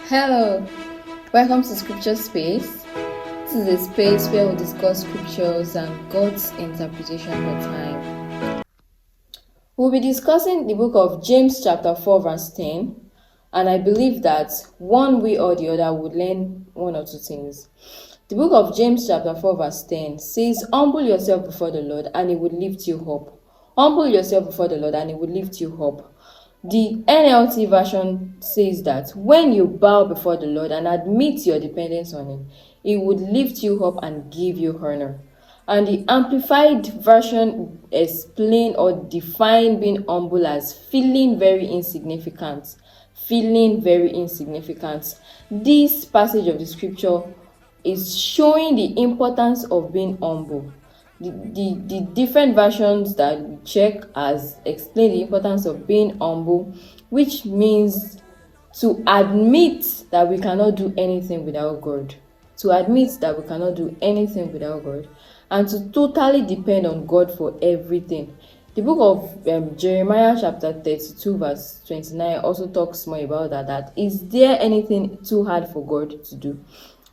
Hello, welcome to Scripture Space. This is a space where we discuss scriptures and God's interpretation for time. We'll be discussing the book of James chapter 4 verse 10, and I believe that one way or the other would learn one or two things. The book of James chapter 4 verse 10 says, "Humble yourself before the Lord and he will lift you up." Humble yourself before the Lord and he will lift you up. The NLT version says that when you bow before the Lord and admit your dependence on him, he would lift you up and give you honor. And the Amplified version explain or define being humble as feeling very insignificant. Feeling very insignificant. This passage of the scripture is showing the importance of being humble. The different versions that we check as explain the importance of being humble, which means to admit that we cannot do anything without God. To admit that we cannot do anything without God, and to totally depend on God for everything. The book of Jeremiah chapter 32 verse 29 also talks more about that. Is there anything too hard for God to do?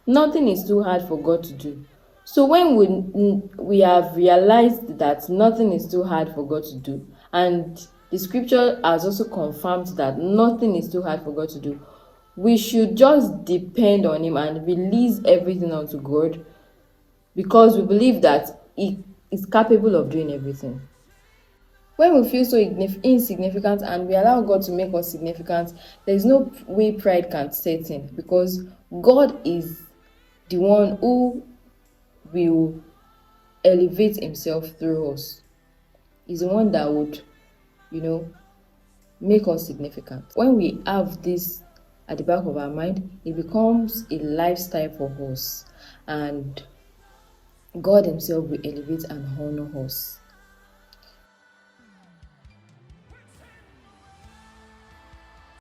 Nothing is too hard for God to do. So when we have realized that nothing is too hard for God to do, and the scripture has also confirmed that nothing is too hard for God to do, we should just depend on him and release everything unto God, because we believe that he is capable of doing everything. When we feel so insignificant and we allow God to make us significant, there is no way pride can set in, because God is the one who will elevate himself through us. He's the one that would, make us significant. When we have this at the back of our mind, it becomes a lifestyle for us, and God himself will elevate and honor us.